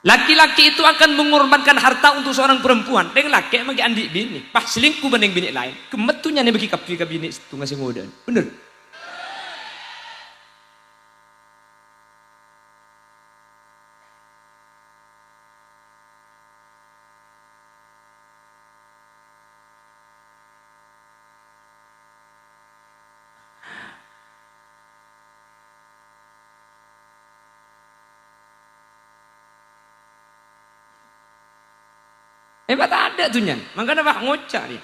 Laki-laki itu akan mengorbankan harta untuk seorang perempuan. Dengan laki bagi andik bini, pas selingkuh banding bini lain. Kemetunya nih bagi kapi ke bini itu ngasih ngodan. Bener. Hebat ada tuh nyan. Makanya pak ngocak dia.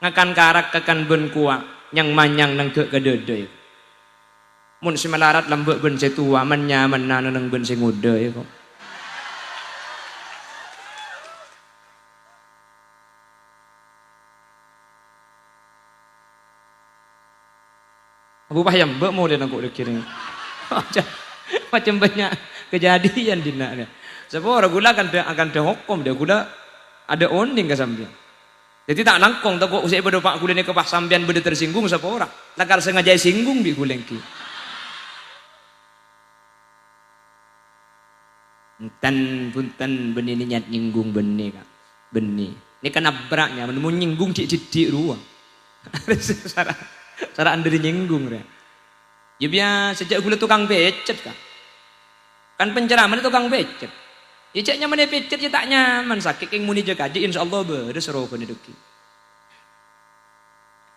Ngakan karak kakan ben kuak yang manyang nang ke kedede. Mun si melarat lembek ben setua man nyaman nang ben sing muda ya kok. Abu payam mbak mau dia nangkuk dikiring. Macam banyak kejadian di nak. Sebab gula akan hukum dia gula ada oning ke sambian. Jadi tak langkong tak kok usai berdoa gula ni ke pas sambian berde tersinggung siapa orang. Lakar sengaja singgung bi gulengki. Punten benih ni nyat nyinggung benih kak. Benih. Ni kan abraknya menemu nyinggung cik ruang. Cara anda nyinggung dia. Ya biar sejak gula tukang becet kak. Kan pencerahan tukang becet. Ya caknya mana becet ya tak nyaman sakit yang muni jaga aja insyaallah beres rokok ni duki.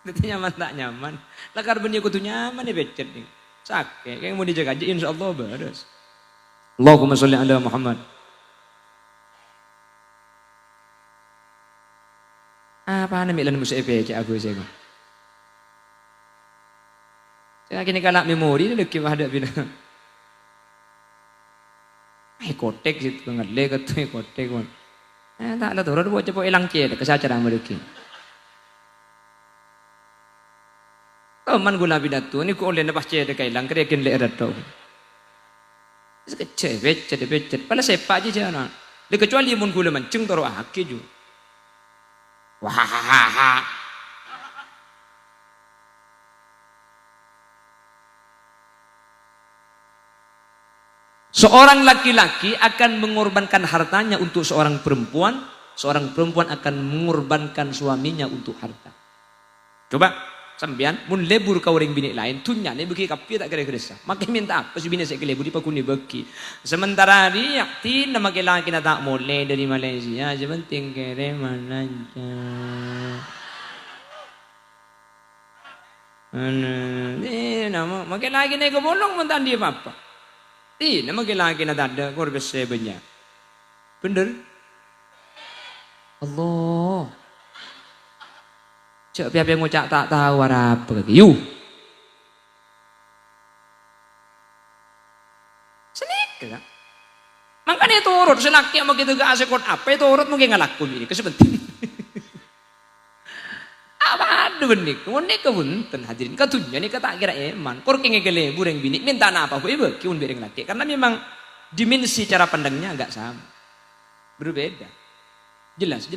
Nanti nyaman tak nyaman. Lakar benih kutu nyaman ya becet ni. Sakit yang muni jaga aja insyaallah beres. Allahumma sholli ala Muhammad. Apa nama ilan musa cak aku saya. Saya kini kalak memori ni duki ada bina. Kotek situ ngadle katu kotek pun. Tak lah turun buat cepat elang cie kesacaran mereka. Teman gula bidatu ni ku oleh lepas cie dekai elang kerekin le erat tau. Sekecil becet. Pala sepak je jangan. Le kecuali mun gula mancung toro haki ju. Wah. Seorang laki-laki akan mengorbankan hartanya untuk seorang perempuan akan mengorbankan suaminya untuk harta. Coba sampean mun lebur ka orang bini lain tunya ne beki kapi tak kira-kira. Makin minta apa si bini saya lebur di pakuni beki. Sementara dia tin nama laki na tak boleh dari Malaysia, je penting kere mananja. Ni nama makin lagi ne ko bolong mentan dia apa. Nama lagi na ada korban sebenarnya. Bener? Allah. Cak piapa ngucap tak tahu apa lagi. Yu. Senik kan? Makanya turut senaknya mau gitu gak asekot apa itu turut mungkin ngalakun ini kesepenting. Aduh benik, monek kebunten hadirin katunya nih kata kira eman, kor kenge kele bureng bini minta apa aku ibu kiun bereng laki karena memang dimensi cara pandangnya agak sama, berbeda, jelas.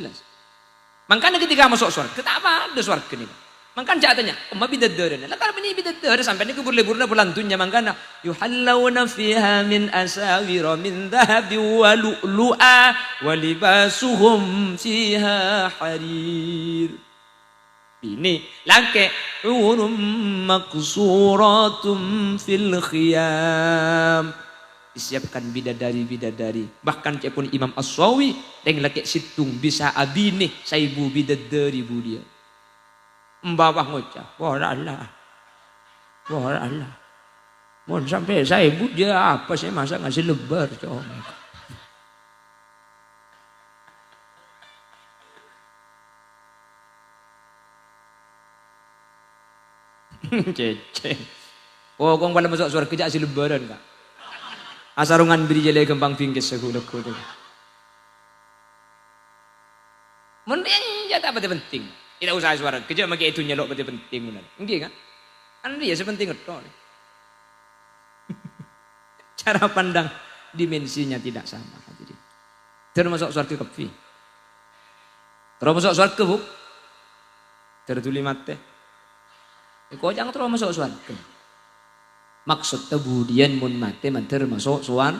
Makanya ketika masuk surga, kita apa ada surga nih? Makanya katanya, umma bidadara, lah kalau ini bidadara sampai ini kubur-leburna bulantunnya makanya yuhallawna fiha min asawira min dhahabi wa lu'lu'a wa libasuhum fiha harir. Ini laki urum maksuratum fil khiyam disiapkan bidadari bahkan cepun Imam As-Sawi yang laki situng bisa abini saibu bidadari bu dia mbawah ngocah wah Allah mau sampai saibu dia apa saya masa ngasih lebar coba. Cece. Oh, kong pada masuk suara kejak si lebaran kak. Asarungan beri jale kembang pinggis segulek-gulek. Mending jatah apa penting. Tidak usah suara kejak maki itu nyelok berarti penting benar. Enggak kan? Kan dia sepenting itu. Cara pandang dimensinya tidak sama hadirin. Termasuk suara kepi. Termasuk suara kebuk. Tertuli mate. Kau jangan terus masuk surga. Maksud kemudian mun mate manter masuk surga.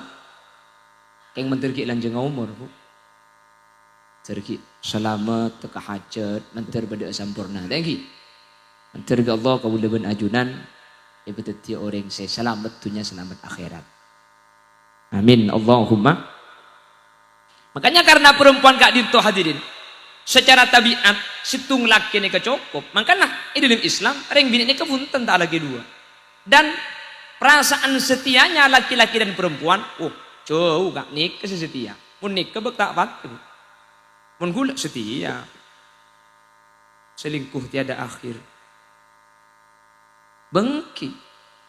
Keng menterki lanjeng umur bu. Terki selamat teka hajat, mentir beda sampurna. Tengki. Mentir ke Allah kau leben ajunan. Ibu teti orang saya selamat dunia selamat akhirat. Amin. Allahumma. Makanya karena perempuan gak dinto hadirin. Secara tabiat situng laki ini kecukup. Makanya dalam Islam orang bini ini kepunten tak lagi dua. Dan perasaan setianya laki-laki dan perempuan. Oh jauh gak nikah setia. Mun nikah tak patuh. Mun gula setia. Selingkuh tiada akhir. Bengki.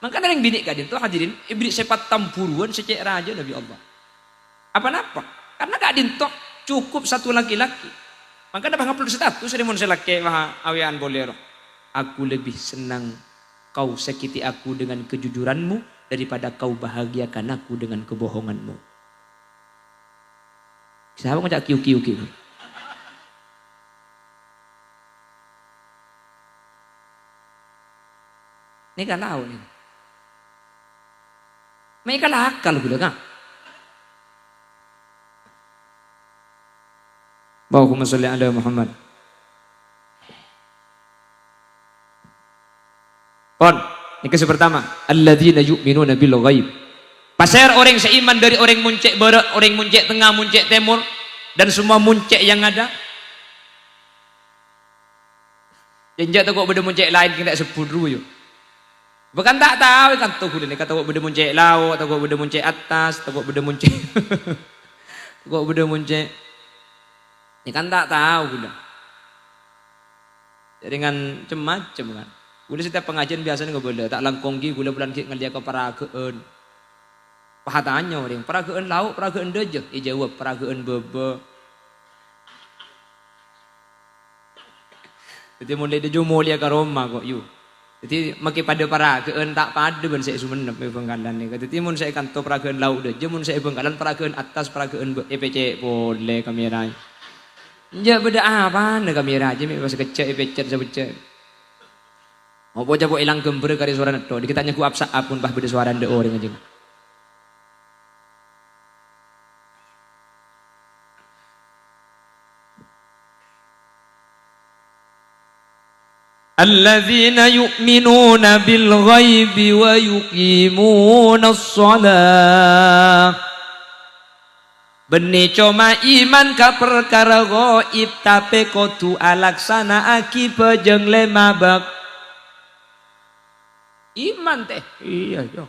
Makanya yang bini kadin tuh hadirin iblis sepat tampuruan secek raja Nabi Allah. Apa-apa? Karena kadin tuh cukup satu laki-laki. Makanya bangga perlu status dari mun selaki mah awian bolero. Aku lebih senang kau sakiti aku dengan kejujuranmu daripada kau bahagiakan aku dengan kebohonganmu. Siapa ngajak kiu-kiu. Ini kan tahu nih. Mereka lah akal gula kan. Allahumma sholli ala Muhammad. Pon, ini kisah pertama. Alladzina yu'minuna bil ghaib. Pasir orang seiman dari orang muncek barat, orang muncek tengah, muncek timur dan semua muncek yang ada. Jenjak tu kok benda muncek lain kita sebut dulu yuk. Bukan tak tahu kan tuh ni kata kok benda muncek laut atau kok benda muncek atas atau kok benda muncek kok benda muncek ini kan tak tahu gula. Jadi kan macam-macam kan. Gula setiap pengajian biasanya nggak boleh tak langkonggi gula bulan ki ngelia ke parageun. Pahatanya orang parageun laut parageun deje. Jawab parageun bebe. Jadi mulai dia mulia ke Roma kok yuk. Jadi maki pada parageun tak pada ben saya sumenep Bengkalan ni. Jadi mun saya kanto parageun laut deje mun saya Bengkalan parageun atas parageun EPC boleh kamera. Ya beda apa nih kamera aja masa kecil EPC sebecek. Mau bocah kok ilang gember kari suara neto. Dikitanya ku apsa apun bah beda suara ndek orang aja. Alladzina yu'minuna bil ghaibi wa yuqimuna as-salah. Beni cuma iman ka perkara gaib tapi kudu alaksana aki pejeng lemabak. Iman teh. Iya yo.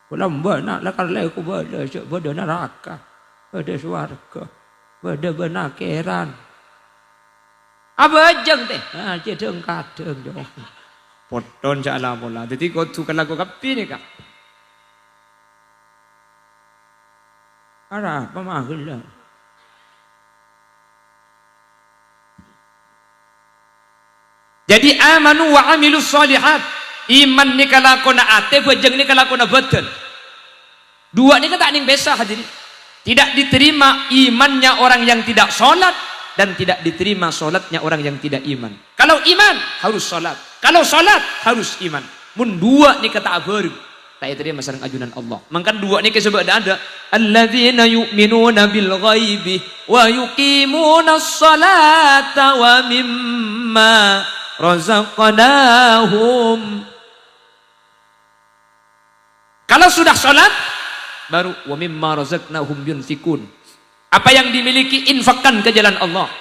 Kula mbana lakar le ku bada neraka. Bada swarga. Bada benakeran. Apa jeng teh? Ah, jedeng kadeng yo. Poton salah pola. Dadi kudu kelaku kapi ni kak. Ara apa mahal lah. Jadi amanu wa amilus solihat. Iman ni kalakona ate, bejeng ni kalakona betul. Dua ni kata ning besa hadirin. Tidak diterima imannya orang yang tidak sholat. Dan tidak diterima solatnya orang yang tidak iman. Kalau iman harus solat. Kalau solat harus iman. Mun dua ni kata baru. Tak terima sareng ajunan Allah. Mangkan dua ni kesebut ada. Alladzina yu'minuna bil ghaibi wa yuqimuna as-salata wa mimma razaqnahum. Kalau sudah solat baru wa mimma razaqnahum yunfikun. Apa yang dimiliki infakkan ke jalan Allah.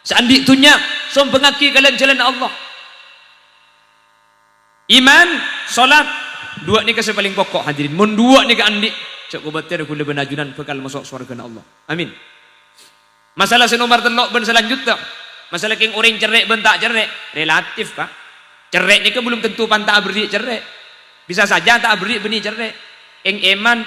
Seandi itunya sombengaki kalian jalan Allah. Iman, solat, dua ni kasih paling pokok hadirin. Mun dua ni ke andi, cak kubatir kula benajunan bekal masuk surga Allah. Amin. Masalah senomor telok ben selanjutnya. Masalah king orang cerek ben tak cerek, relatif kah? Cerek ni ke belum tentu pantak beri cerek. Bisa saja tak beri beni cerek. Ing eman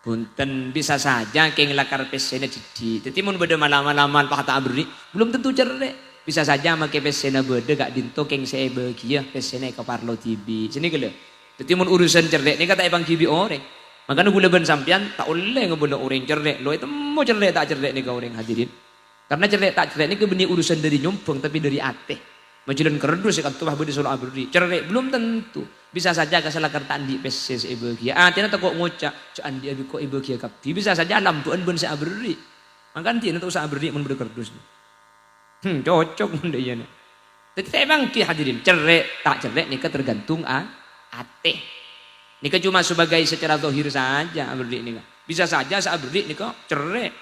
punten bisa saja keng lakar pesena cidi. Jadi mun beda malam-malaman pak tak beri belum tentu cerek. Bisa saja make pesena beda gak dinto keng saya bahagia pesena ke parlo TV. Sini gele. Jadi mun urusan cerek ni kata ebang kibi orang. Makanya gula ben sampian tak oleh ngebela orang cerek. Lo itu mau cerek tak cerek ni ke orang hadirin. Karena cerek tak cerek ni ke benih urusan dari nyumpeng tapi dari ate. Majulan kerdus kan tuh beda soal beri. Cerek belum tentu. Bisa saja kesalahan kertaan di peses ibagia. Tina tak kok ngocak, cak andi abi kok ibagia kapi. Bisa saja lampuan ben sa abri. Makan tina tak usah abri mun berdekerdus. Cocok mun dia nih. Tapi emang ki hadirin cerek tak cerek nikah tergantung ate. Nikah cuma sebagai secara zahir saja abri nikah. Bisa saja sa abri nikah cerek.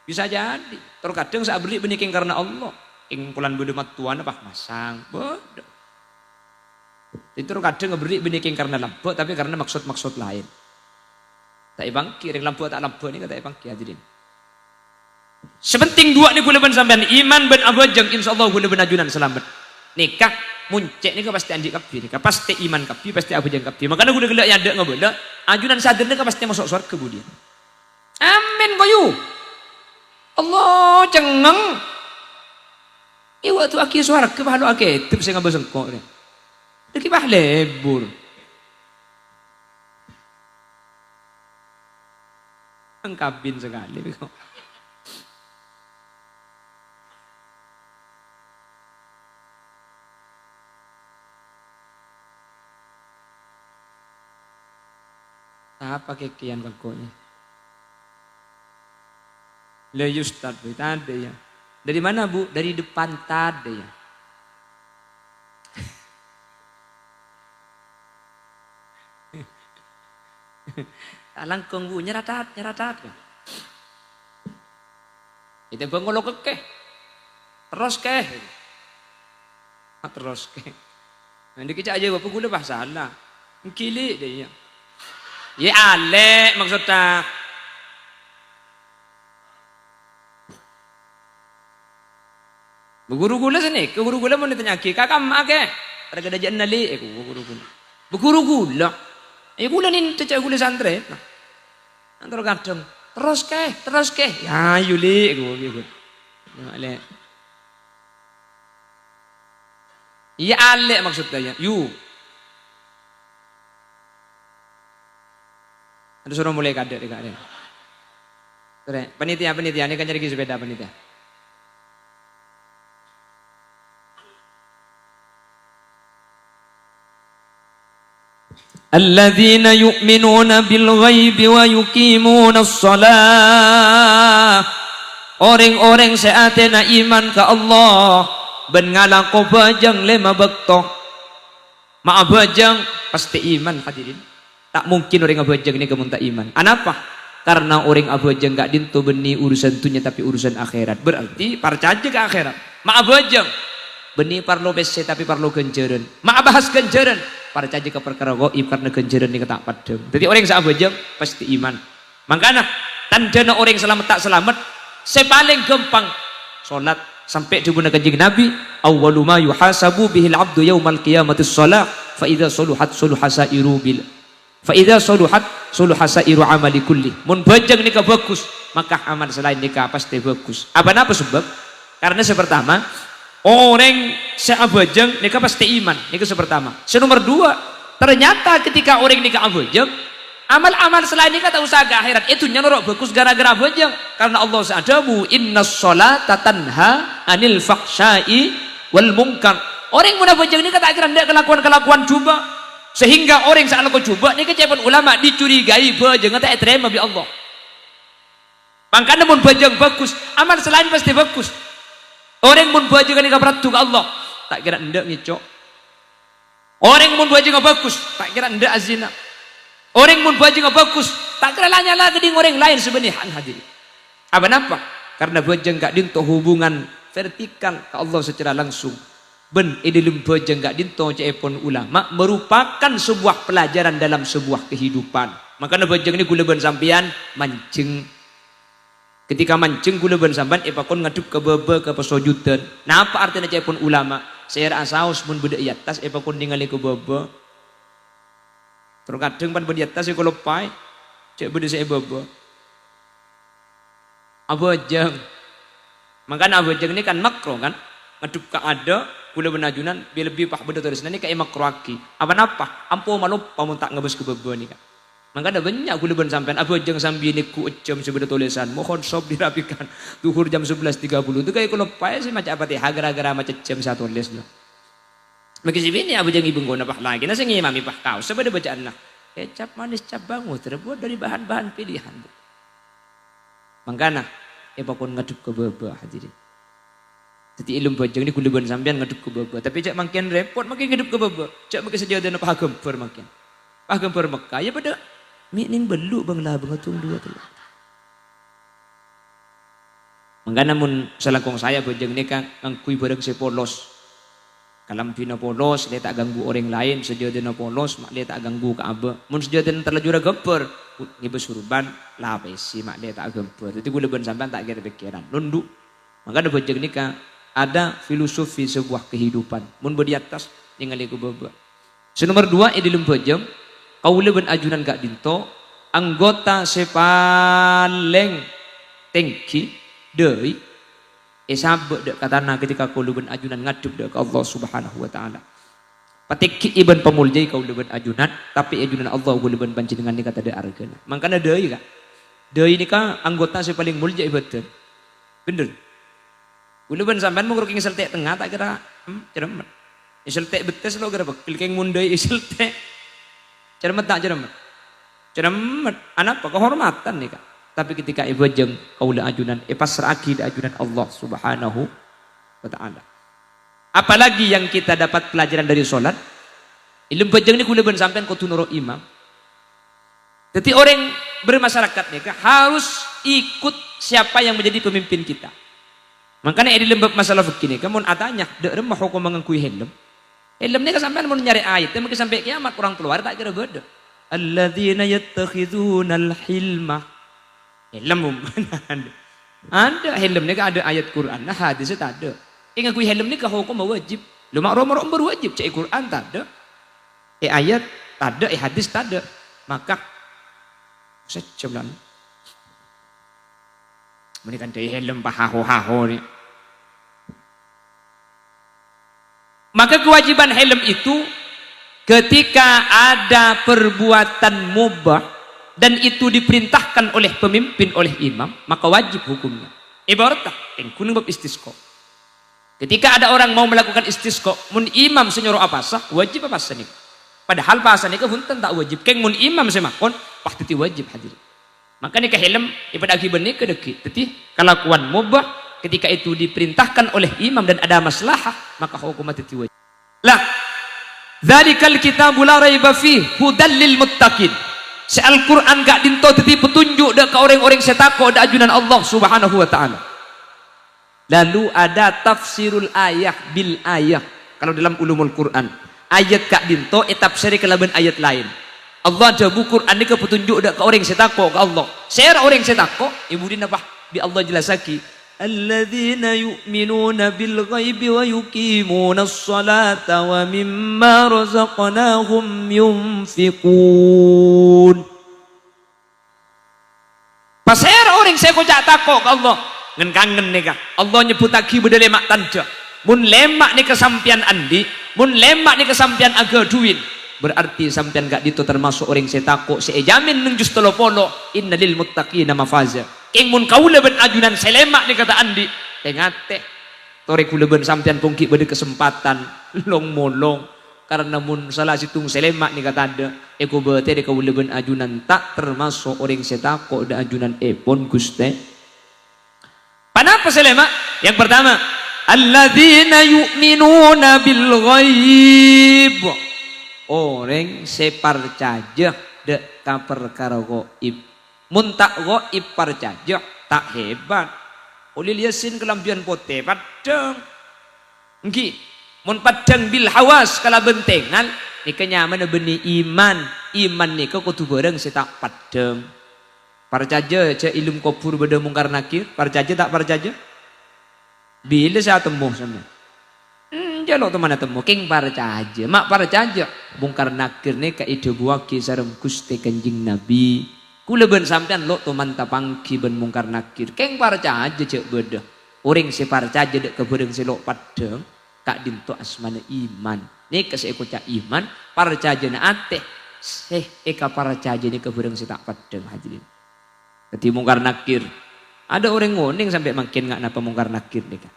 Bisa jadi. Terkadang sa abri beniking karena Allah. Ing pulan bodoh matuan apa masang. Bodoh. Itu kadang ngeberi beniking karena lampu tapi karena maksud-maksud lain. Tak ibang kiring lampu tak lampu ini kata ibang hadirin. Sepenting dua nih gula ben sampean iman ben abajang insyaallah gula ben ajunan selamat. Nikah muncek nikah pasti anjik kapi nikah pasti iman kapi pasti abajang kapi. Makanya gula gelak nyadek enggak boleh. Ajunan sadar nikah pasti masuk surga kemudian. Amin koyu. Allah cengeng. Iwa tu aki surga bahalo aki tip saya ngabas engkau ni. Deki bah lebur. Engkabin sekali. Apa kekian bangkonya? Leyus tadi ya. Dari mana bu? Dari depan tadi ya. Langkung bu nyeratat. Itu bengolo kekeh. Terus ke. Nanti kita aja bapak gula bah salah. Kili dia. Ya ale maksudnya. Beguru gula sini, ke guru gula mau ditanya kakak mak ke? Ada kerajaan nali, guru gula. Beguru gula. Gula nih cecak gula santri. Antar kadang terus ke. Ya yuli gue. Ale. Ya ale maksudnya. Yu. Ada suruh mulai kadek. Panitia ini kan cari sepeda panitia. Alladzina yu'minuna bil ghaibi wa yuqimuna as-salah. Orang-orang seatena iman ke Allah ben ngalako bajang lema bekto. Ma bajang pasti iman hadirin. Tak mungkin orang abajang ini kemun tak iman. Kenapa? Karena orang abajang gak dinto beni urusan dunia tapi urusan akhirat. Berarti percaya ke akhirat. Ma abajang beni parlo bese tapi parlo genjeren. Ma bahas genjeren. Percaya ke perkara gaib karena genjeren ini tak padam. Jadi orang yang abajang pasti iman. Makanya tandana orang selamat tak selamat sepaling gampang salat sampai dibuna kanjeng Nabi awwalu ma yuhasabu bihil abdu yaumal qiyamati shalah fa idza saluhat saluha sairu bil fa idza saluhat saluha sairu amali kulli. Mun bajang nikah bagus maka amal selain nikah pasti bagus. Apa sebab? Karena sepertama orang seabajang nikah pasti iman. Nikah sepertama. Nomor dua, ternyata ketika orang nikah abajang, amal-amal selain nikah tak usah ke akhirat. Itu nyorok bagus gara-gara abajang. Karena Allah sa'adamu innas sholata tanha anil fahsyai wal munkar. Orang yang abajang nikah tak kira ndak kelakuan-kelakuan coba. Sehingga orang saat lakukan coba nikah cepet ulama dicurigai bajang tak terima bi Allah. Makanya mun bajang bagus, amal selain pasti bagus. Orang mun baju kan ikap ke Allah, tak kira ndak ngicok. Orang mun baju nggak bagus, tak kira ndak azina. Orang mun baju nggak bagus, tak kira lanya dengan orang lain sebenarnya hadir. Apa? Karena baju nggak dinto hubungan vertikal ke Allah secara langsung. Ben idilum baju nggak dinto cepon ulama merupakan sebuah pelajaran dalam sebuah kehidupan. Makanya baju ini gula ben sampian mancing. Ketika mancing gula ben sampan epakon ngadup ke bebe ke pesojudan. Nah apa artinya cepon ulama? Saya asaus mun beda iatas epakon ningali ke bebe. Terkadang pan beda iatas kalau pai cek beda saya bebe. Abajang. Makanya abajang ini kan makro kan? Ngadup ke ada gula ben ajunan biar lebih pah beda tulis ini kayak makro aki. Apa? Ampo malup pamun tak ngebes ke bebe ni kan? Makanya banyak gula ben sampean abajang sambil niku ecem sebelah tulisan mohon sob dirapikan duhur jam 11.30 itu kayak kalau payah sih macam apa teh gara-gara macam jam satu tulis loh. Maka sibini abu jangan ibung guna pah lagi. Nasi ngimami pah kau. Sebab ada bacaan lah. Kecap manis cap bangu terbuat dari bahan-bahan pilihan. Mangkana bakon ngaduk ke baba hadirin. Jadi ilmu bajang ni kuliban sampean ngaduk ke baba. Tapi cak makin repot makin ngaduk ke baba. Cak makin sedia dana pah gempur makin. Pah gempur Mekah ya pada ning beluk bang lah bengatung dua tu. Mangkana mun selangkong saya bajang ni kan ngangkui barang saya polos. Kalam pina polos, dia tak ganggu orang lain, sedia dana polos, mak dia tak ganggu ke aba. Mun sedia dana terlajur gempur, ngibe surban, lah pesi mak dia tak gempur. Jadi gula ban sampean tak kira pikiran, nunduk. Maka ada bajang nikah, ada filosofi sebuah kehidupan. Mun di atas, ningali ku baba. Nomor 2 dalam bajang, kaula ban ajunan gak dinto, anggota sepaling tengki deui sabuk dek katana ketika kau luben ajunan ngaduk dek ke Allah Subhanahu wa taala. Patik iban pamuljai kau luben ajunan, tapi ajunan Allah kau luben panjenengan ni kata de argana. Mangkana deui ka. Deui ni ka anggota si paling mulja ibadah. Bener. Kau luben sampean mung roking seltek tengah tak kira ceremet. Seltek betes lo kira bekil keng mundai seltek. Ceremet tak ceremet. Ceremet anak apa kehormatan ni ka. Tapi ketika ibu jeng kaula ajunan pasrah di ajunan Allah Subhanahu wa taala. Apalagi yang kita dapat pelajaran dari salat. Ilmu bajeng ni kula ben sampean kudu nurut imam. Jadi orang bermasyarakat ni harus ikut siapa yang menjadi pemimpin kita. Makanya di lembab masalah fikih ni mun atanya dek remah hukum mengangkui helm. Helm ni sampean mun nyari ayat mungkin sampai kiamat kurang keluar tak kira beda. Alladzina yattakhizuna al-hilma helm ada helm ni ada ayat Quran nah hadis tak ada ingat kui helm ni ke hukum wajib lu makrum berwajib cek Quran tak ada ayat tak ada hadis tak ada maka seculan menikan dari helm pahaho ni maka kewajiban helm itu ketika ada perbuatan mubah dan itu diperintahkan oleh pemimpin oleh imam maka wajib hukumnya ibaratnya kuning bab istisqa ketika ada orang mau melakukan istisqa mun imam senyuruh apa sah wajib apa sah padahal bahasa nikah punten tak wajib keng mun imam semakon pasti wajib hadir maka nikah helm ibadah akibat nikah deki jadi kelakuan mubah ketika itu diperintahkan oleh imam dan ada maslahah maka hukumnya titi wajib lah dzalikal kitabul la raiba fihi hudal lil muttaqin. Al-Quran gak dinto tadi petunjuk dak ke orang-orang setako dak ajunan Allah Subhanahu wa taala. Lalu ada tafsirul ayah bil ayah. Kalau dalam ulumul Quran, ayat gak dinto tafsir ke laban ayat lain. Allah jabu Quran ni ke petunjuk dak ke orang setako ke Allah. Saya orang setako, ibu dina apa? Bi Allah jelasaki. Alladzina yu'minuna bil ghaibi wa yuqimuna as-salata wa mimma razaqnahum yunfiqun. Pasir orang saya kocak takok ke Allah ngen kangen nih kah Allah nyebut lagi beda lemak tanda mun lemak nih kesampian andi mun lemak nih kesampian aga duit berarti sampian gak dito termasuk orang saya takok saya jamin neng just telopolo inna lil muttaqina mafaza ing mun kaula ben ajunan selemak nih kata andi tengate tore kula ben sampian pungki beda kesempatan long molong karena mun salah situng selemak nih kata anda eko bete de kaula ben ajunan tak termasuk orang saya takok da ajunan pon guste panapa selemak yang pertama alladzina yu'minuna bil ghaib orang separcaja dek ka perkara gaib mun tak gaib parcaja tak hebat ulil yasin kelampian pote padang engki mun padang bil hawas kala bentengan ni kenyaman benih iman ni kudu bareng setak padang parcaja ce ilmu kubur beda mungkar nakir parcaja tak parcaja bila saya temu sama jaluk teman temu king parcaja mak parcaja mungkar nakir ni ka ide buaki sareng Gusti Kanjeng Nabi kula ben sampean lo teman tapangki ben mungkar nakir king parcaja cek beda orang si parcaja dek ke bareng selok padang kak dinto asmana iman ni kasih ekocak iman parcaja na ate eka parcaja ni ke bareng setak padang hadirin jadi mungkar nakir ada orang ngoning sampai makin nggak napa mungkar nakir nih kan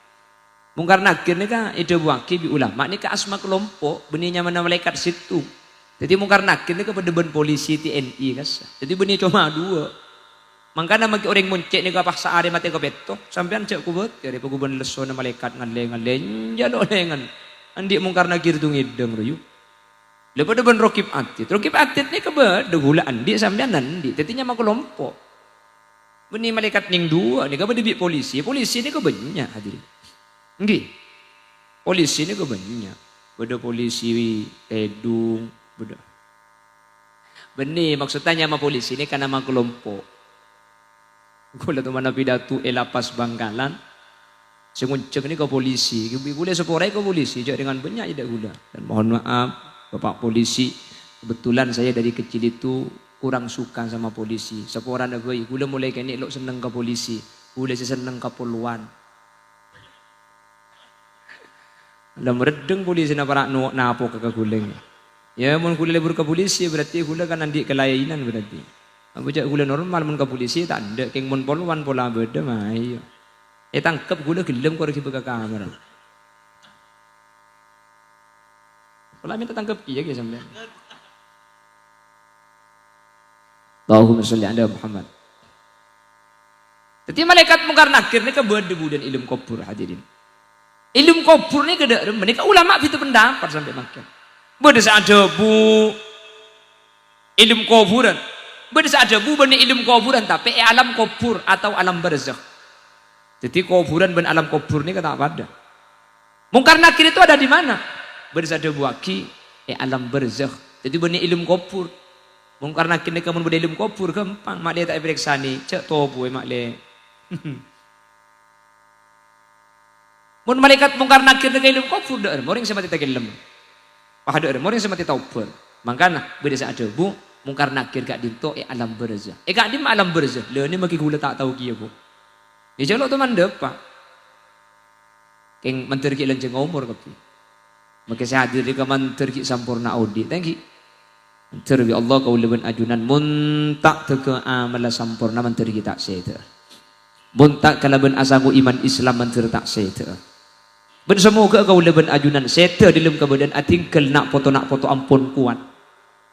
Mungkar nakir ni kan ide buaki bi ulama ni ka asma kelompok benihnya mana malaikat situ. Jadi mungkar nakir ni ka ben polisi TNI kas. Jadi benih cuma dua. Mangkana magi orang muncik ni ka paksa are mate ka beto sampean cek kubet dari paguban leso na malaikat ngalen jalo lengan. Andi mungkar nakir tu ngideng royu. Lepas ben rokib atit. Rokib atit ni ka de gula andi sampean andi. Tetinya mak kelompok. Benih malaikat ning dua ni ka bi polisi. Polisi ni ka banyak hadirin. Nggih. Polisi ini kebanyakan. Beda polisi Edung, beda. Benih maksudnya sama polisi ini karena nama kelompok. Gula tu mana pidato lapas Bangkalan. Sengunceng ini ke polisi. Gula seporai ke polisi. Jadi dengan banyak tidak gula. Dan mohon maaf Bapak polisi. Kebetulan saya dari kecil itu kurang suka sama polisi. Seporan ada gula mulai kini elok seneng ke polisi. Gula seneng ke poluan. Lam redeng polisi na para napo kakaguling. Ya mun kula lebur ke polisi berarti kula kan andi kelayainan berarti. Abu jak kula normal mun ke polisi tak ada keng mun poluan pola beda mah iya. Tangkep kula gelem kok ke kamera. Pola minta tangkep iya ge sampean. Allahumma sholli ala Muhammad. Jadi malaikat mungkar nakir ni kebedebu dan ilmu kubur hadirin. Ilmu kubur ni kada menika ulama itu pendapat sampai makan. Beda saja bu ilmu kuburan. Beda saja bu benih ilmu kuburan tapi alam kubur atau alam barzakh. Jadi kuburan ben alam kubur ni kata apa ada. Mungkar nakir itu ada di mana? Beda saja bu aki alam barzakh. Jadi benih ilmu kubur. Mungkar nakir ni kamu benih ilmu kubur gampang. Mak dia tak periksa ni cek tobu mak le. Mun malaikat mungkar nakir dengan ilmu kufur dah, orang semati tak ilmu. Pahala orang semati taubat. Makana beda saja bu mungkar nakir gak dinto alam barzah. Gak di alam barzah. Le ni maki gula tak tahu kia bu. Ni jalo tu mande pak. Keng menteri ki lenceng umur kapi. Maka saya hadir di menteri ki sampurna audi. Thank you. Menteri Allah kau leben ajunan muntak teke amala sampurna menteri kita seda. Muntak kalaban asamu iman Islam menteri tak seda. Ben semoga kau leben ajunan seta dalam kebadan atingkel nak foto ampun kuat.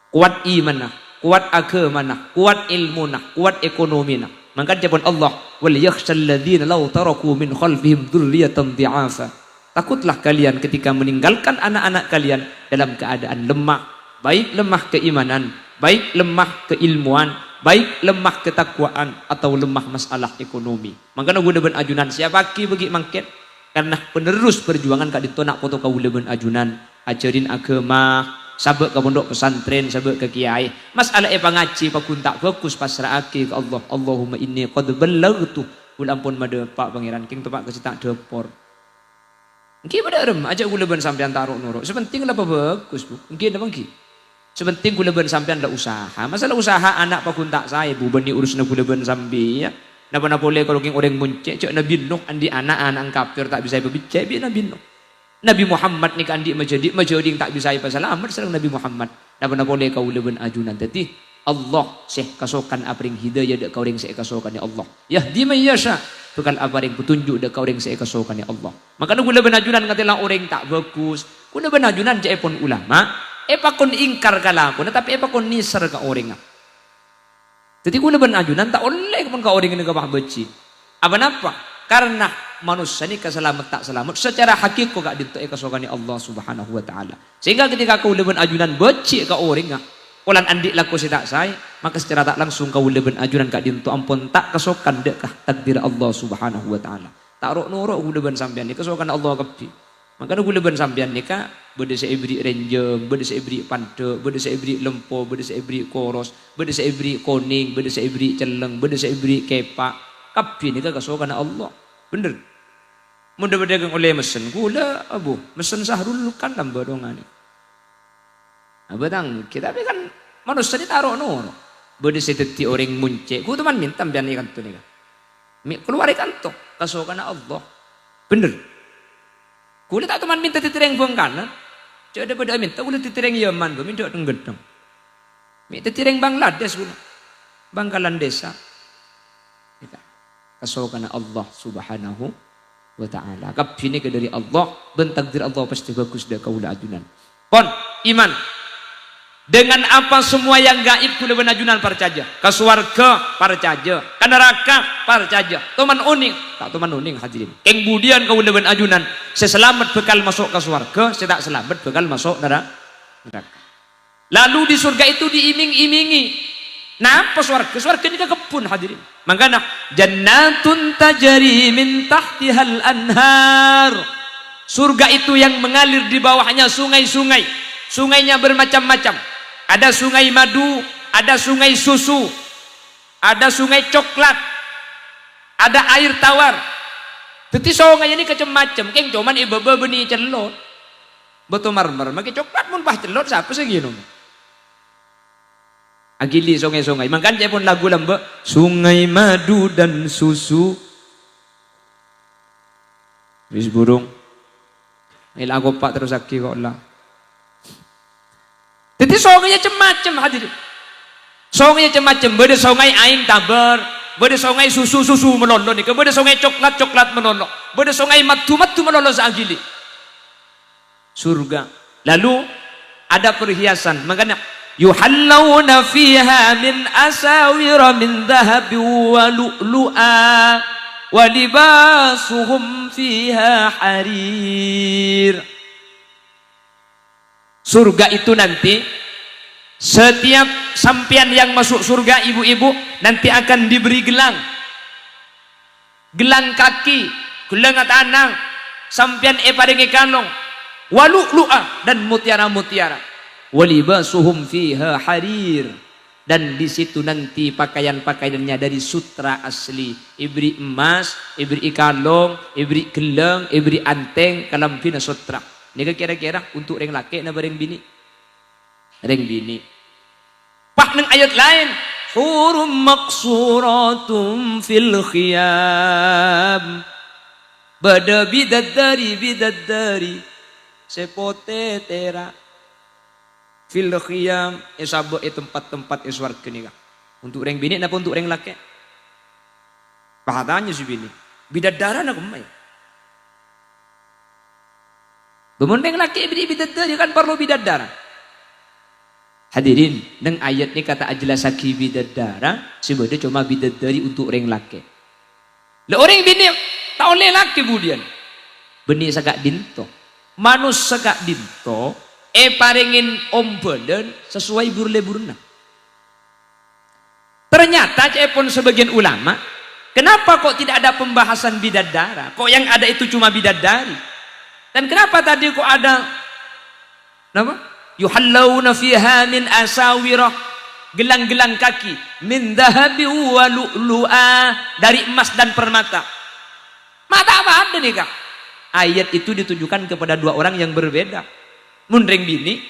Kuat iman nak, kuat agama nak, kuat ilmu nak, kuat ekonomi nak. Maka jawab Allah, wal yakhshal ladzina law taraku min khalfihim dzurriyyatan dhi'afa. Takutlah kalian ketika meninggalkan anak-anak kalian dalam keadaan lemah, baik lemah keimanan, baik lemah keilmuan, baik lemah ketakwaan atau lemah masalah ekonomi. Maka guna ben ajunan siapa ki bagi mangket karena penerus perjuangan kak ditonak foto kau leben ajunan ajarin agama sabek ke pondok pesantren sabek ke kiai masalah pangaji pakuntak fokus pasrahake ke Allah. Allahumma inni qad ballaghtu kul ampun made pak pangeran king tepak kecetak depor engki pada rem ajak kula ben sampean taruh nuruk sepenting lah bagus bu engki napa engki sepenting kula ben sampean la usaha masalah usaha anak pakuntak saya bu beni urusna kula ben sambi ya. Napa boleh kalau orang muncik cak Nabi Nuh andi anak-anak kafir tak bisa berbicara bi Nabi Nuh. Nabi Muhammad ni andi majadi tak bisa selamat serang Nabi Muhammad. Napa boleh kau leben ajunan tadi Allah seh kasokan apring hidayah dak kau ring seh kasokan ya Allah. Yahdi man yasha bekal apring petunjuk dak kau ring seh kasokan ya Allah. Maka nu leben ajunan katilah orang tak bagus. Ku leben ajunan je pun ulama pakon ingkar kalaku tapi pakon nisar ka orang. Jadi kula ben ajunan tak oleh pun kau orang ini kau beci. Apa napa? Karena manusia ini keselamat tak selamat secara hakiki kau gak dintuk kesokan Allah Subhanahu Wa Taala. Sehingga ketika kau leben ajunan beci kau orang Kulan andik laku si tak say, maka secara tak langsung kau leben ajunan kak dintu ampun tak kesokan dekah takdir Allah Subhanahu Wa Taala. Tak rok norok leben sampean ni kesokan Allah kepi. Maka nu leben sampean ni kak bede seibri renjeng, bede seibri pante, bede seibri lempo, bede seibri koros, bede seibri koning, bede seibri celeng, bede seibri kepak. Kapi ni kak kesokan Allah. Bener. Mudah berdagang oleh mesin gula abu, mesin sahrul kan tambah dongan ni. Betang kita tapi kan manusia ni taruh no. Bede seteti orang muncik. Ku teman minta biar ni kanto ni kan. Keluar kanto kesokan Allah. Bener. Kulit tak teman minta titireng buang kanan. Cak ada pada minta kulit titireng Yaman, gue minta tenggedeng. Minta titireng Bangladesh guna, Bangkalan desa. Kita kesokan Allah Subhanahu wa ta'ala. Kabini ke dari Allah, bentakdir Allah pasti bagus dah kaula ajunan. Pon iman dengan apa semua yang gaib kula benajunan percaja. Ke swarga percaja, ke neraka percaja. Teman uning, tak teman uning hadirin. Kemudian kaula benajunan, saya selamat bekal masuk ke swarga, saya tak selamat bekal masuk neraka. Lalu di surga itu diiming-imingi. Nah, apa swarga? Swarga ini kebun hadirin. Makanya jannatun tajri min tahtihal anhar. Surga itu yang mengalir di bawahnya sungai-sungai. Sungainya bermacam-macam. Ada sungai madu, ada sungai susu, ada sungai coklat, ada air tawar. Jadi sungai ini macam-macam. Keng cuman ibu beni celot. Betul marmer, makai coklat pun bah celot siapa sih gini? Agili sungai-sungai. Makanya saya pun lagu lamba sungai madu dan susu. Wis burung. Ini lagu pak terus aki kok lah. Jadi sungainya macam-macam hadirin. Sungainya macam-macam. Beda sungai aing tabar, beda sungai susu-susu melolo nih, beda sungai coklat-coklat melolo, beda sungai matu-matu melolo seagili. Surga. Lalu ada perhiasan. Makanya yuhallawna fiha min asawira min dhahabi wa lu'lu'a wa libasuhum fiha harir. Surga itu nanti setiap sampian yang masuk surga ibu-ibu nanti akan diberi gelang. Gelang kaki, gelang tangan, sampian paringi kalong, wa lu'lu'a dan mutiara-mutiara. Walibasuhum fiha harir, dan di situ nanti pakaian-pakaiannya dari sutra asli. Ibri emas, ibri kalong, ibri gelang, ibri anteng, kalampina sutra. Ini kira-kira untuk reng laki na bareng bini. Reng bini. Pak nang ayat lain, hurum maqsuratum fil khiyam. Bada bidadari sepote tera fil khiyam esabo tempat-tempat eswarga ni. Untuk reng bini napa untuk reng laki? Pahatanya si bini. Bidadara na kumay. Kemudian laki bidadari kan perlu bidadara. Hadirin, nang ayat ni kata ajlasaki bidadara, sebenarnya cuma bidadari untuk reng laki. Lah orang bini tak oleh laki kemudian. Beni sagak dinto. Manus sagak dinto paringin ombelen sesuai burle-burna. Ternyata pun sebagian ulama, kenapa kok tidak ada pembahasan bidadara? Kok yang ada itu cuma bidadari? Dan kenapa tadi kok ada apa? Yuhallawna fiha min asawira, gelang-gelang kaki, min dhahabi wa lu'lu'a, dari emas dan permata. Mata apa ada nih kak? Ayat itu ditujukan kepada dua orang yang berbeda. Mundreng bini,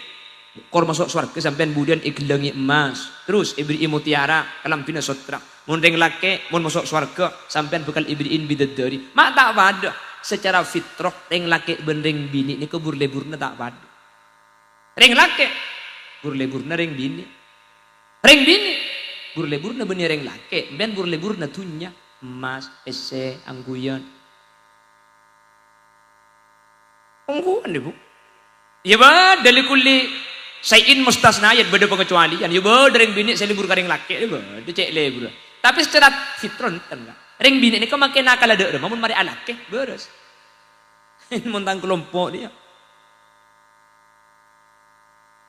kor masuk surga sampai kemudian gelangi emas, terus ibri mutiara, kalampina sutra. Mundreng laki, mun masuk surga sampai bekal ibriin bidadari. Mata apa ada? Secara fitrah reng laki ben reng bini ni burle-burna tak padu. Reng laki burle-burna reng bini. Reng bini burle-burna beni reng laki, ben burle-burna tunya emas, ese, angguyan. Angguyan ibu. Ya ba dari kulli sayin mustasnayat beda pengecualian. Ya ba reng bini saya libur ka reng laki, ya ba cek lebur. Tapi secara fitrah enggak. Reng bini ini kau makin nakal ada orang, mamun mari anak ke beres. Montang kelompok dia.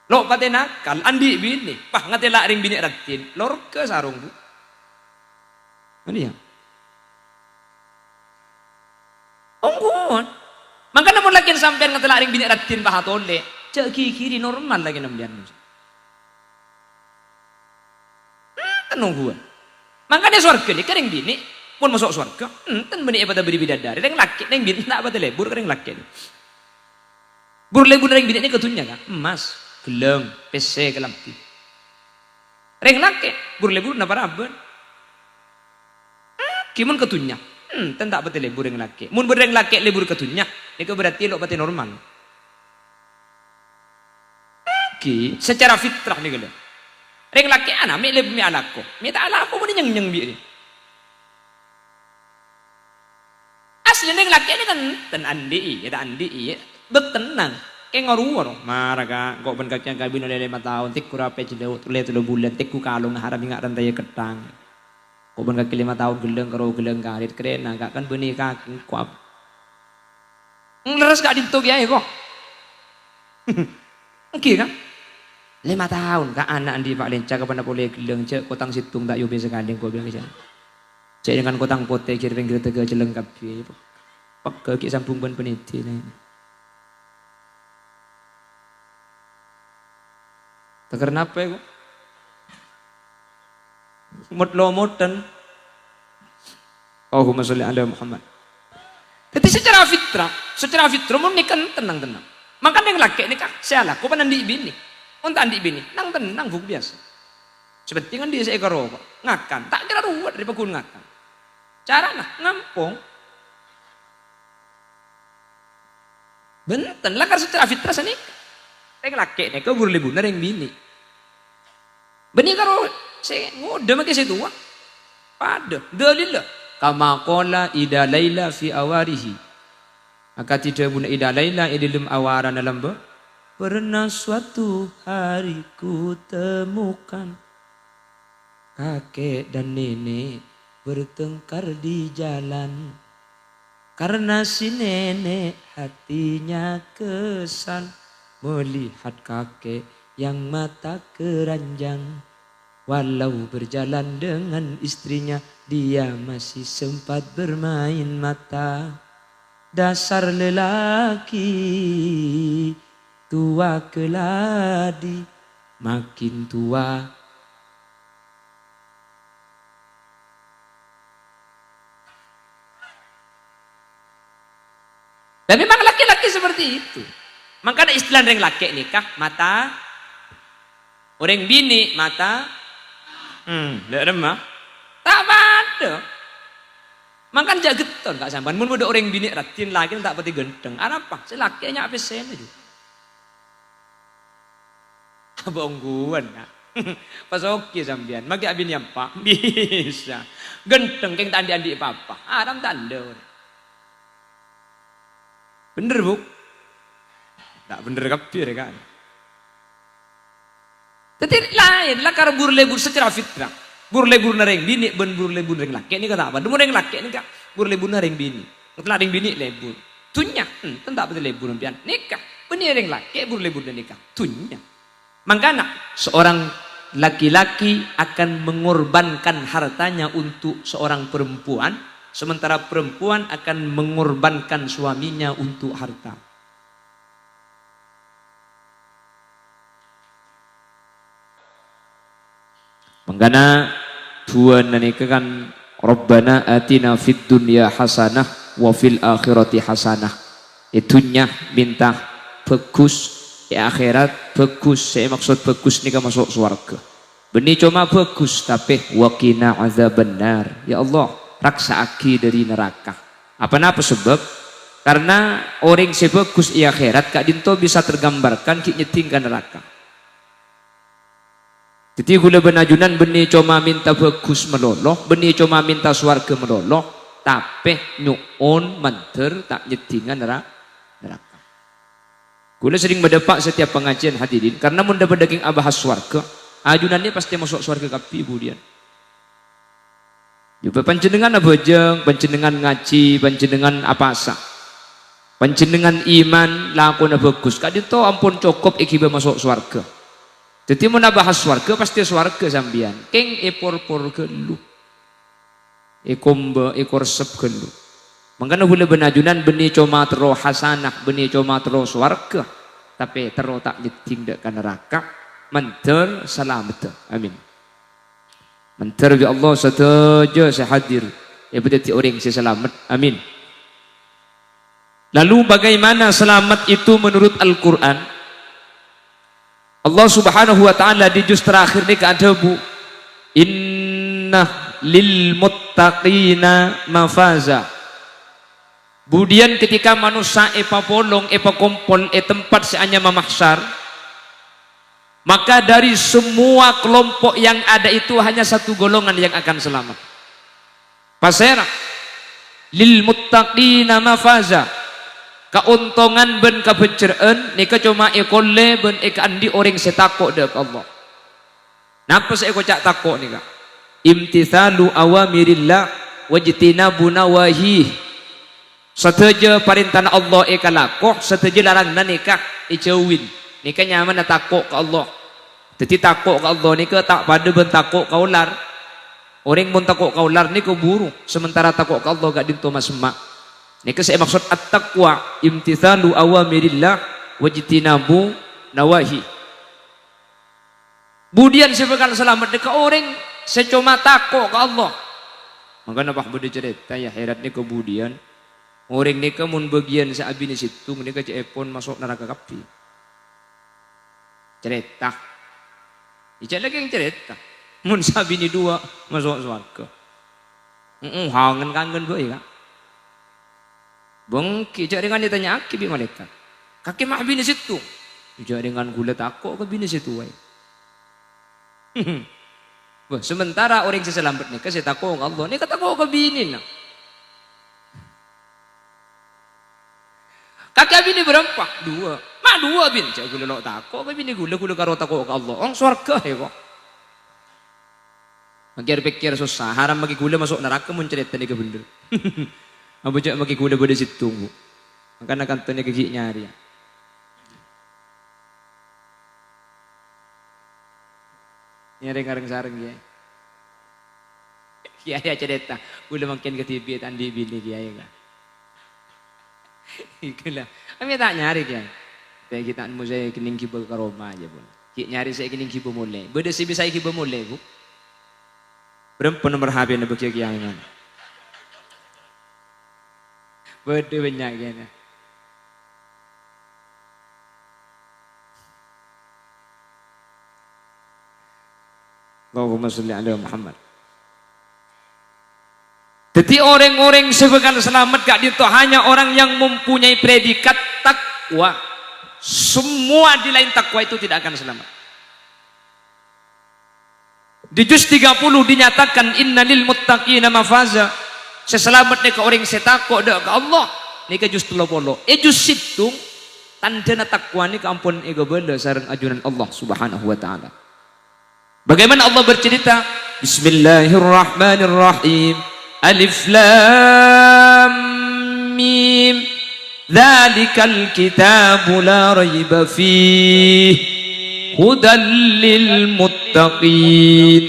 Lo pate nakal, andi bini, pah ngatela reng bini ratin, lor ke sarung bu. Mana ya? Onggon. Makanya mau lagi sampai ngatela reng bini ratin pah tole, cek kiri normal lagi nambian. Nungguan. Makanya surga ni kering bini. Pun masuk surga, enten beni pada beri bidadari, reng laki, reng bini tak pada lebur, reng laki. Bur lebur reng bini ini ketunya kan, emas, gelang, PC, kelampi. Reng laki, bur lebur napa raben? Kimun ketunya, enten tak pada lebur reng laki. Mun bereng laki lebur ketunya, itu berarti lo pati normal. Ki, secara fitrah nih kalau. Reng laki anak, mi lebur mi alako, mi tak alako pun nyeng bi. neng laki ini kan ten andi iya betenang kayak ngaruh marah kok ben kakek kabin oleh 5 tahun tik kurape cedeu tule 3 bulan tik ku kalung harap ingat rantai ketang kok ben kakek 5 tahun geleng karit keren agak kan benih kaki kuap leres gak dituk ya kok oke kan 5 tahun kak anak di Pak Lenca kapan boleh geleng cek kotang situng tak yobe sekali kau bilang aja cek dengan kotang pote kira pinggir tega jeleng kapi pak kaki sambung ban peniti nih teker napa ya kok modan Allahumma sholli ala Muhammad. Jadi secara fitrah mau nikah tenang maka yang laki nikah salah kau panandi bini untuk andi bini nang tenang buk biasa sepentingan dia seekor rokok ngakan tak kira ruwet dari pegun ngakan cara nah ngampung benten lah karena secara fitrah sanik yang laki nikah boleh benar yang bini bini karo saya ngode makai situ pada dalil lah kama qala ida laila fi awarihi maka tidak bunda ida laila dalam awaran dalam pernah suatu hari ku temukan kakek dan nenek bertengkar di jalan karena si nenek hatinya kesal melihat kakek yang mata keranjang walau berjalan dengan istrinya dia masih sempat bermain mata dasar lelaki tua keladi makin tua dan memang laki-laki seperti itu makanya istilah orang laki nikah mata orang bini mata tidak remah tak ada makan jageton kak sampan mun muda orang bini ratin lagi tak pati genteng apa si lakinya apa sen aja bongguan kak pas oke sambian magi abin yang pak bisa genteng keng tandi andi papa adam tanda bener bu tak bener kapir kan tapi lain lah karena burlebur secara fitrah burlebur nareng bini ben burlebur nareng laki ini kata apa demu nareng laki ini kak burlebur nareng bini setelah nareng bini lebur tunya tentak betul lebur nampian nikah benih nareng laki burlebur dan nikah tunya makanya seorang laki-laki akan mengorbankan hartanya untuk seorang perempuan sementara perempuan akan mengorbankan suaminya untuk harta makanya Tuhan nikah kan Rabbana atina fid dunya hasanah wa fil akhirati hasanah itunya minta bagus akhirat bagus saya maksud bagus nikah masuk surga benih cuma bagus tapi waqina azabannar ya Allah raksa aki dari neraka apa sebab karena orang sebagus i akhirat kak dinto bisa tergambarkan ki nyetingkan neraka jadi gula benajunan benih cuma minta bagus meloloh benih cuma minta surga meloloh tapi nyuon manter tak nyetingan neraka gula sering berdepak setiap pengajian hadirin karena munda berdaging abahas swarga ajunannya pasti masuk swarga kapi kemudian juga panjenengan abajeng panjenengan ngaji panjenengan apasa panjenengan iman lakona bagus kadito ampun cukup ikiba masuk swarga jadi mau nabahas swarga pasti swarga sambian keng epor-por gelu ekomba ekor sep gelu makanya boleh benajunan benih cuma terus hasanah benih cuma terus warga tapi terus tak ditinggalkan neraka menter selamat amin menter ya Allah saja saya hadir ya berarti orang saya selamat amin lalu bagaimana selamat itu menurut Al-Quran Allah subhanahu wa ta'ala di juz terakhir ini ada bu inna lil muttaqina mafaza kemudian ketika manusia epa polong epa kompol tempat seanya mamahsyar maka dari semua kelompok yang ada itu hanya satu golongan yang akan selamat pasera lil muttaqina mafaza, keuntungan ben kebeceraan nika cuma ekolle ben andi orang setakok dek Allah. Napa saya kocak takok nika? Imtithalu awamirillah wajtinabu nawahi. Setuju perintah Allah lakoh, setuju larang nika ijauin. Nika nyaman takok ke Allah. Jadi takok ke Allah nika tak pada ben takok ke ular. Orang mun takok ke ular nika buru, sementara takok ke Allah gak dinto masma. Nika saya maksud at-taqwa imtithalu awamirillah wajtinabu nawahi. Budian sebekal selamat nika orang secuma takok ke Allah. Maka napa budi cerita ya herat nika budian. Orang nika mun bagian sa abini situng nika cepon masuk neraka kapi. Cerita. Ijak lagi yang cerita. Mun sabini dua masuk surga. Hangen kangen boy kak. Bengki ijak dengan ditanya aki bi malaikat. Kaki mah bini situ. Ijak dengan gula takok ke bini situ wae. Sementara orang seselamat nih kasih takut Allah nih kata kau ke bini nak. Kakak bini berapa? Dua. Mak dua bin. Cak gula lo takut ke bini gula karo takut ke Allah. Orang surga ya kok. Pikir susah. Haram bagi gula masuk neraka mun cerita nih ke bener. Abu cak bagi gula pada situ. Makanya kantornya gigi nyari. Nyareng-areng sareng ya. Kiai cerita, gula makin ke TV tandi bini kiai kan. Ikulah. Kami tak nyari kiai. Kayak kita mau saya kening kiba ke Roma aja pun. Nyari saya kening kiba mulai. Beda sih bisa kiba mulai bu. Berapa nomor HP nak kiai kiai mana? Beda banyak kiai. Allahumma sholli ala Muhammad. Jadi orang-orang sebekal selamat gak itu hanya orang yang mempunyai predikat takwa. Semua di lain takwa itu tidak akan selamat. Di juz 30 dinyatakan innalil muttaqina mafaza. Seselamat nih ke orang setakwa ke Allah. Nih ke juz 30. Juz situ tanda takwa nih ke ampun ego bela sareng ajunan Allah Subhanahu wa taala. Bagaimana Allah bercerita? Bismillahirrahmanirrahim. Alif lam mim. Dzalikal kitabu la raiba fihi hudal lil muttaqin.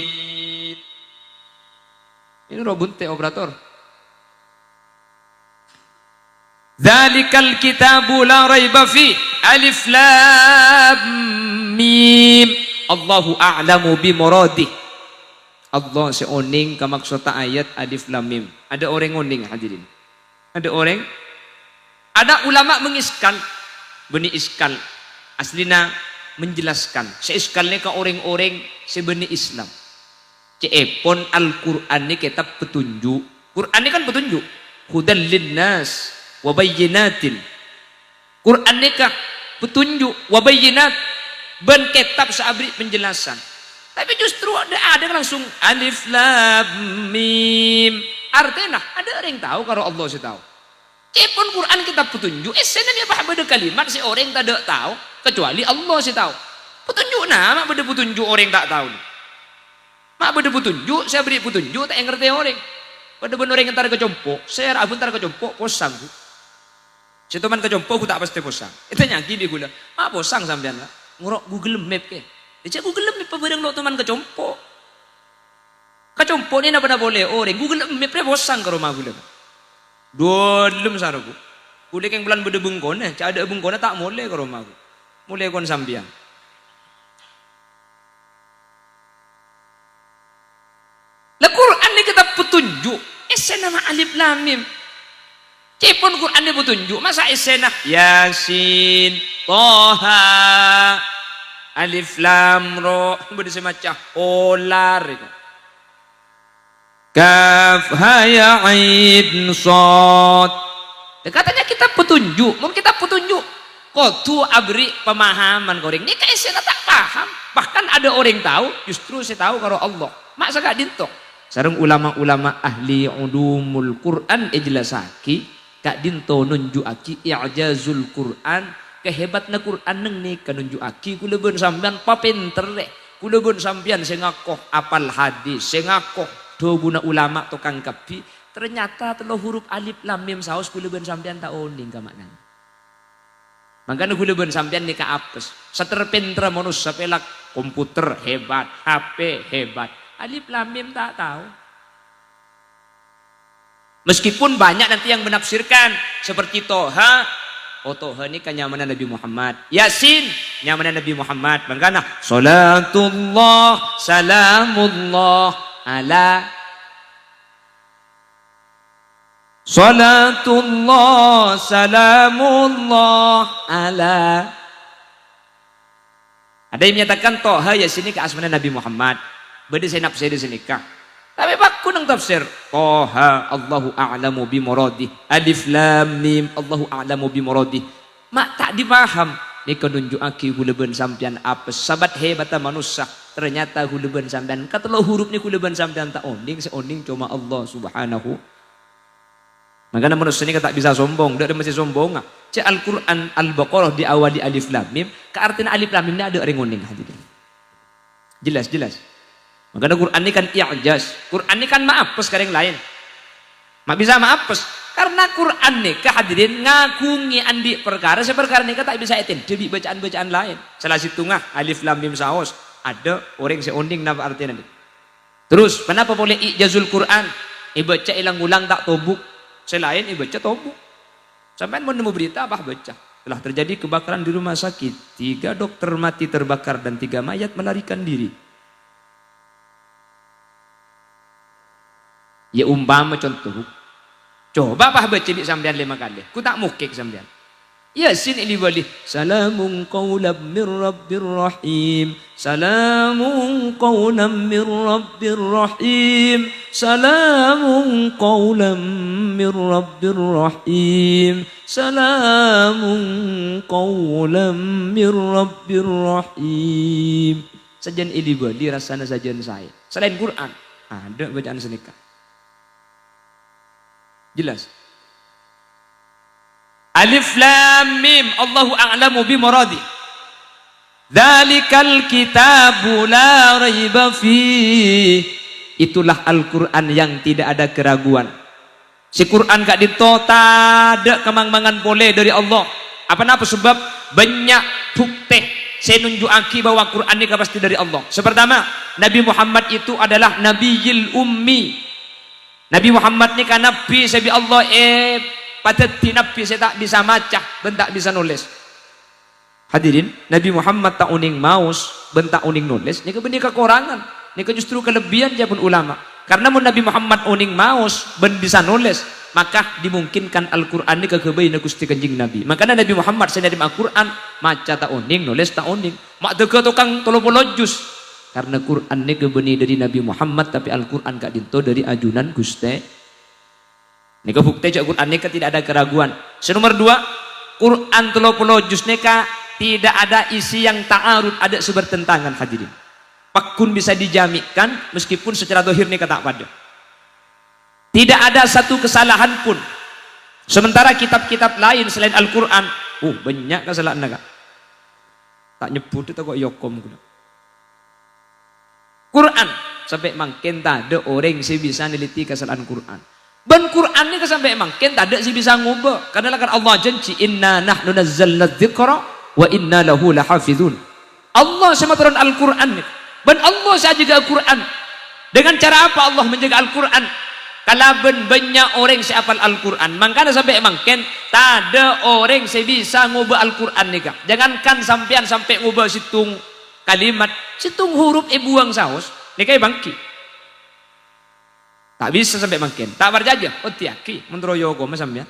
Ini robot operator. Dzalikal kitabu la raiba fihi. Alif lam mim. Allahu a'lamu bi muradih. Allah seoning kamaksud ayat alif lam mim. Ada orang oning hadirin. Ada orang. Ada ulama mengiskal. Beni iskal. Aslina menjelaskan. Seiskalnya ke orang-orang sebeni Islam. Cepon Al-Quran ini kitab petunjuk. Quran ini kan petunjuk. Hudal linnas wa bayyinatin. Quran ini kan petunjuk wa bayyinat. Ben kitab seabri penjelasan. Tapi justru ada langsung alif lam mim. Artinya ada orang yang tahu kalau Allah sih tahu. Cepon Quran kitab petunjuk. Senamnya apa beda kalimat si orang tak ada tahu kecuali Allah sih tahu. Petunjuk nama beda petunjuk orang tak tahu. Mak beda petunjuk saya beri petunjuk tak yang ngerti orang. Pada benar orang yang tar kecompok. Saya abun tar kecompok posang. Si teman kecompok aku tak pasti posang. Itu nyaki dia gula. Mak posang sampean lah. Ngurok Google Map ke. Dia Google Map apa barang lo teman kecompok. Kecompok ni apa boleh orang. Google Map dia posang ke rumah gula. Dolem saraku. Kulik yang bulan beda bengkone. Cak ada bengkone tak boleh ke rumah. Mulai kon sambian. Lah Quran ni kita petunjuk. Nama alif lam mim. Cepon Quran ni petunjuk. Masa esenah Yasin, Toha, alif lam ro, beda semacam olar itu. Kaf ha ya ain sad. Katanya kita petunjuk, mungkin kita petunjuk. Kotu abri pemahaman goreng. Ini kayak saya tak paham. Bahkan ada orang tahu, justru saya tahu kalau Allah. Masa gak dintok. Sareng ulama-ulama ahli ulumul Quran ijlasaki kak dinto nunjuaki i'jazul Quran, kehebatna Quran neng nih kanunjuaki kulebeun sampean papinter deh. Kulebeun sampean sing ngakoh apal hadis, sing ngakoh dobuna ulama tukang kapi, ternyata telo huruf alif lam mim saos kulebeun sampean tak oning ka maknanya. Makanya kulebeun sampean nih ka apes. Saterpinter manusia pelak komputer hebat, HP hebat. Alif lam mim tak tahu. Meskipun banyak nanti yang menafsirkan seperti Toha, oh Toha ini kan nyamanan Nabi Muhammad. Yasin nyamanan Nabi Muhammad. Makanya salatullah salamullah ala salatullah salamullah ala. Ada yang menyatakan Toha Yasin ini ke asmana Nabi Muhammad. Beda saya nafsir di sini kah? Tapi aku nang tafsir Toha Allahu a'lamu bi muradih, alif lam mim Allahu a'lamu bi muradih. Mak tak dipaham. Ni kanunjuaki kulebeun sampean apes sabat hebata manusia. Ternyata kulebeun sampean katelo huruf ni kulebeun sampean tak oning, seoning cuma Allah Subhanahu. Makanya manusia ini tak bisa sombong, dak mesti sombong. Cek Al-Qur'an Al-Baqarah di awal di alif lam mim, ke artinya alif lam mim ni ada orang oning hadirin. Jelas. Makanya Quran ini kan i'jaz. Quran ini kan maapes ka yang lain. Mak bisa maapes. Karena Quran ini kehadirin ngakungi andi perkara. Seperkara ini tak bisa etin. Jadi bacaan-bacaan lain. Salah situngah alif lam mim saos. Ada orang seonding napa artinya. Terus kenapa boleh i'jazul Quran? Ibaca ilang-ulang tak tobuk. Selain ibaca tobuk. Sampai menemu berita apa baca. Telah terjadi kebakaran di rumah sakit. 3 dokter mati terbakar dan 3 mayat melarikan diri. Ya umpama contoh. Coba apa baca di sampean 5 kali. Ku tak mukik sampean. Yasin ini boleh. Salamun qawlam min rabbir rahim. Salamun qawlam min rabbir rahim. Salamun qawlam min rabbir rahim. Salamun qawlam min rabbir rahim. Sajian ini boleh rasanya sajian saya. Selain Quran ada bacaan senika. Jelas. Alif lam mim Allahu a'lamu bi muradi. Dzalikal kitabu la raiba fi. Itulah Al-Qur'an yang tidak ada keraguan. Si Quran gak ditota ada kemang-mangan boleh dari Allah. Apa sebab banyak bukti saya nunjuki bahwa Quran ini pasti dari Allah. Sepertama, Nabi Muhammad itu adalah Nabiyil Ummi. Nabi Muhammad ni kan Nabi sebi Allah patati Nabi saya tak bisa maca dan tak bisa nulis. Hadirin, Nabi Muhammad tak uning maus, bentak uning nulis. Ni kebenih kekurangan, ni justru kelebihan japun ulama. Karena mun Nabi Muhammad uning maus ben bisa nulis, maka dimungkinkan Al-Qur'an ni kekebain Gusti Kanjeng Nabi. Makanya Nabi Muhammad saya dari Al-Qur'an maca tak uning, nulis tak uning. Mak tega tukang 30 juz. Karena Quran ini kebeni dari Nabi Muhammad, tapi Al-Quran gak dinto dari ajunan Gusti. Ini bukti cak Quran ini tidak ada keraguan. Nomor 2, Quran 30 juz neka tidak ada isi yang ta'arud, ada sebertentangan hadirin. Pakun bisa dijamikan meskipun secara dohir neka tak pada. Tidak ada satu kesalahan pun. Sementara kitab-kitab lain selain Al-Quran, banyak kesalahan naga. Tak nyebut itu kok yokom kuda. Quran sampai mangken tak ada orang sih bisa neliti kesalahan Quran. Ben Quran ini sampai mangken tak ada sih bisa ngubah. Karena kan Allah janji inna nahnu nazzalna dzikra wa inna lahu lahafizun. Allah sama turun Al-Quran. Ben Allah saja jaga Al-Quran. Dengan cara apa Allah menjaga Al-Quran? Kalau ben banyak orang yang hafal Al-Quran, makanya sampai mangken tak ada orang yang bisa ngubah Al-Quran nih kak. Jangankan sampean sampai ngubah situng kalimat, situng huruf buang saus, ini kayak bangki. Tak bisa sampai mangkin. Tak berjajah, tiaki, menteroyo goma sampean.